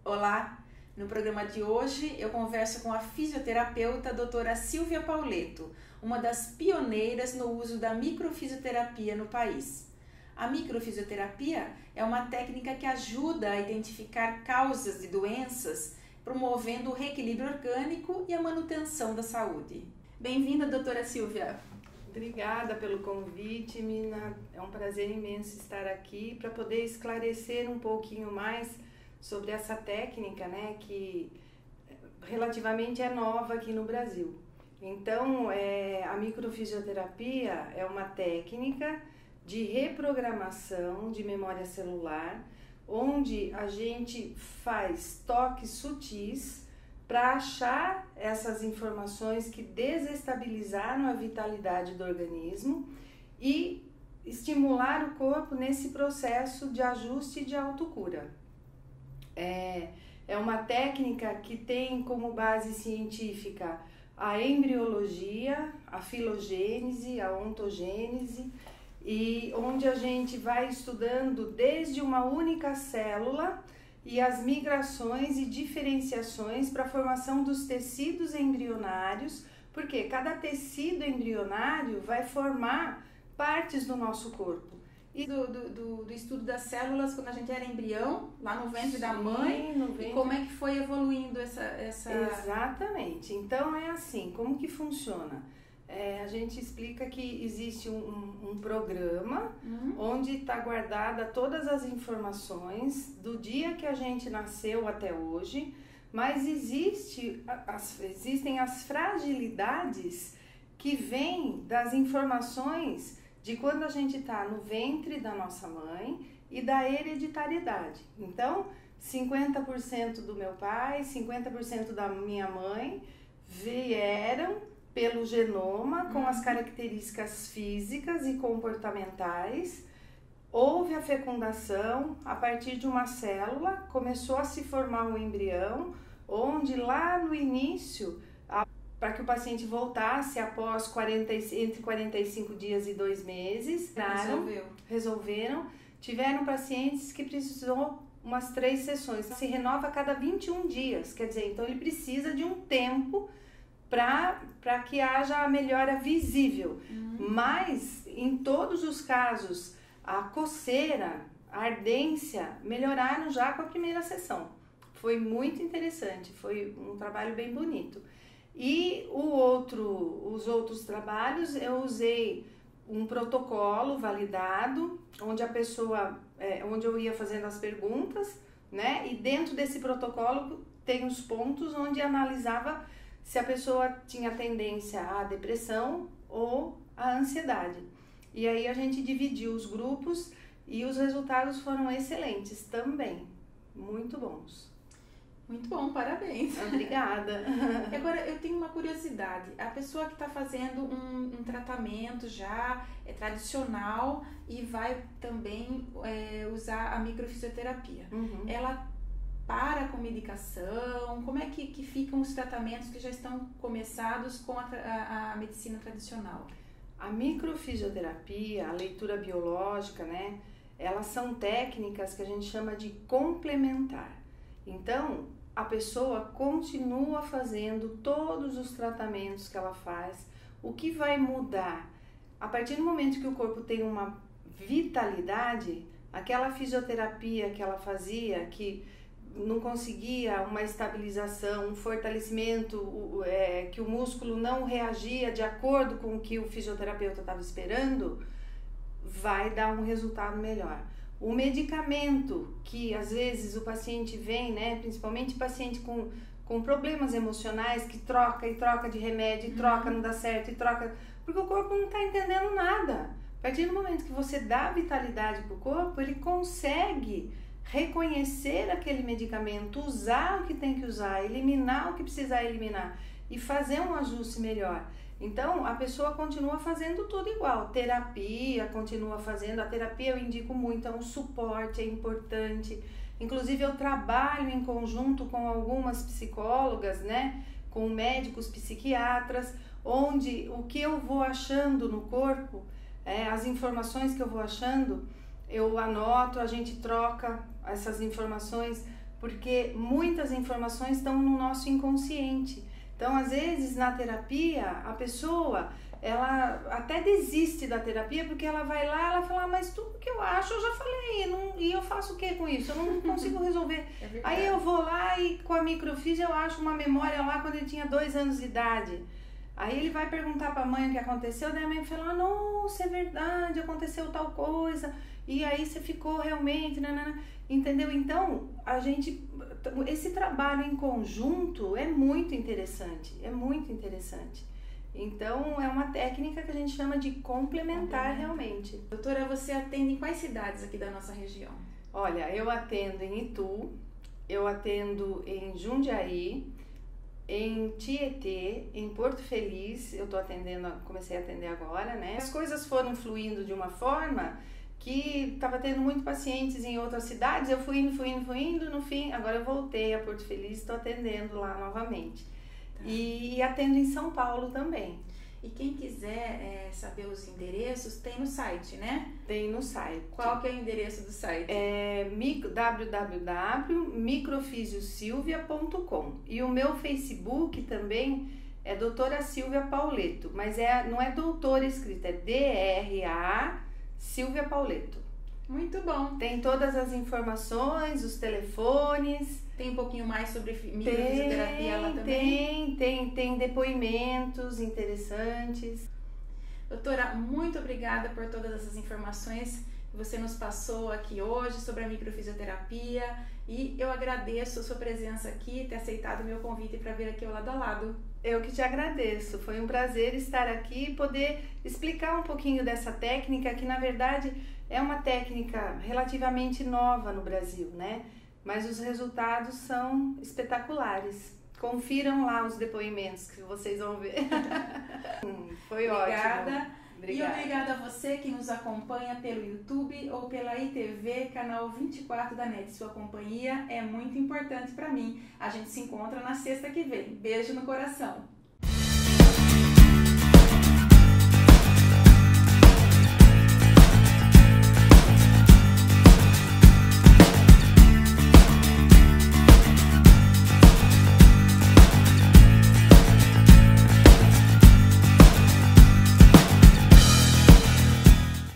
Olá! No programa de hoje eu converso com a fisioterapeuta doutora Silvia Pauletto, uma das pioneiras no uso da microfisioterapia no país. A microfisioterapia é uma técnica que ajuda a identificar causas de doenças, promovendo o reequilíbrio orgânico e a manutenção da saúde. Bem-vinda, doutora Silvia! Obrigada pelo convite, Mina. É um prazer imenso estar aqui para poder esclarecer um pouquinho mais sobre essa técnica, né, que relativamente é nova aqui no Brasil. Então, a microfisioterapia é uma técnica de reprogramação de memória celular, onde a gente faz toques sutis para achar essas informações que desestabilizaram a vitalidade do organismo e estimular o corpo nesse processo de ajuste e de autocura. É uma técnica que tem como base científica a embriologia, a filogênese, a ontogênese, e onde a gente vai estudando desde uma única célula e as migrações e diferenciações para a formação dos tecidos embrionários, porque cada tecido embrionário vai formar partes do nosso corpo. E do estudo das células quando a gente era embrião, lá no ventre da mãe, e como é que foi evoluindo essa... Exatamente. Então é assim, como que funciona? A gente explica que existe um programa onde está guardada todas as informações do dia que a gente nasceu até hoje, mas existem as fragilidades que vêm das informações de quando a gente está no ventre da nossa mãe e da hereditariedade. Então, 50% do meu pai, 50% da minha mãe vieram pelo genoma com as características físicas e comportamentais. Houve a fecundação, a partir de uma célula começou a se formar um embrião, onde lá no início, para que o paciente voltasse após entre 45 dias e 2 meses, resolveram. Tiveram pacientes que precisou umas 3 sessões, se renova a cada 21 dias, quer dizer, então ele precisa de um tempo para que haja a melhora visível. Mas, em todos os casos, a coceira, a ardência, melhoraram já com a primeira sessão. Foi muito interessante, foi um trabalho bem bonito. E os outros trabalhos, eu usei um protocolo validado, onde onde eu ia fazendo as perguntas, né? E dentro desse protocolo tem os pontos onde analisava se a pessoa tinha tendência à depressão ou à ansiedade. E aí a gente dividiu os grupos e os resultados foram excelentes também, muito bons. Muito bom, parabéns. Obrigada. Agora, eu tenho uma curiosidade. A pessoa que está fazendo um tratamento já tradicional e vai também usar a microfisioterapia, ela para com medicação? Como é que ficam os tratamentos que já estão começados com a medicina tradicional? A microfisioterapia, a leitura biológica, né? Elas são técnicas que a gente chama de complementar. Então, a pessoa continua fazendo todos os tratamentos que ela faz. O que vai mudar? A partir do momento que o corpo tem uma vitalidade, aquela fisioterapia que ela fazia, que não conseguia uma estabilização, um fortalecimento, que o músculo não reagia de acordo com o que o fisioterapeuta estava esperando, vai dar um resultado melhor. O medicamento que às vezes o paciente vem, né, principalmente paciente com problemas emocionais, que troca e troca de remédio, e troca, não dá certo, e troca, porque o corpo não está entendendo nada. A partir do momento que você dá vitalidade para o corpo, ele consegue reconhecer aquele medicamento, usar o que tem que usar, eliminar o que precisar eliminar e fazer um ajuste melhor. Então, a pessoa continua fazendo tudo igual, terapia, continua fazendo, a terapia eu indico muito, é um suporte, é importante. Inclusive, eu trabalho em conjunto com algumas psicólogas, né, com médicos psiquiatras, onde o que eu vou achando no corpo, as informações que eu vou achando, eu anoto, a gente troca essas informações porque muitas informações estão no nosso inconsciente. Então, às vezes, na terapia, a pessoa, ela até desiste da terapia porque ela vai lá, ela fala, mas tudo que eu acho eu já falei, e eu faço o que com isso? Eu não consigo resolver. Aí eu vou lá e com a microfísio eu acho uma memória lá quando ele tinha 2 anos de idade. Aí ele vai perguntar para a mãe o que aconteceu, daí a mãe fala, nossa, é verdade, aconteceu tal coisa, e aí você ficou realmente, entendeu? Então, esse trabalho em conjunto é muito interessante, Então, é uma técnica que a gente chama de complementar realmente. Doutora, você atende em quais cidades aqui da nossa região? Olha, eu atendo em Itu, eu atendo em Jundiaí, em Tietê, em Porto Feliz, eu tô atendendo, comecei a atender agora, né? As coisas foram fluindo de uma forma que estava tendo muito pacientes em outras cidades, eu fui indo, no fim, agora eu voltei a Porto Feliz, estou atendendo lá novamente. Tá. E atendo em São Paulo também. E quem quiser saber os endereços, tem no site, né? Tem no site. Qual que é o endereço do site? É www.microfisiosilvia.com. E o meu Facebook também é Doutora Silvia Pauleto, mas não é doutora escrita, é DRA Silvia Pauleto. Muito bom. Tem todas as informações, os telefones. Tem um pouquinho mais sobre microfisioterapia lá também? Tem depoimentos interessantes. Doutora, muito obrigada por todas essas informações que você nos passou aqui hoje sobre a microfisioterapia, e eu agradeço a sua presença aqui, ter aceitado o meu convite para vir aqui ao lado a lado. Eu que te agradeço, foi um prazer estar aqui e poder explicar um pouquinho dessa técnica, que na verdade é uma técnica relativamente nova no Brasil, né? Mas os resultados são espetaculares. Confiram lá os depoimentos que vocês vão ver. Foi obrigada. Ótimo. Obrigada. E obrigada a você que nos acompanha pelo YouTube ou pela ITV, canal 24 da NET. Sua companhia é muito importante para mim. A gente se encontra na sexta que vem. Beijo no coração.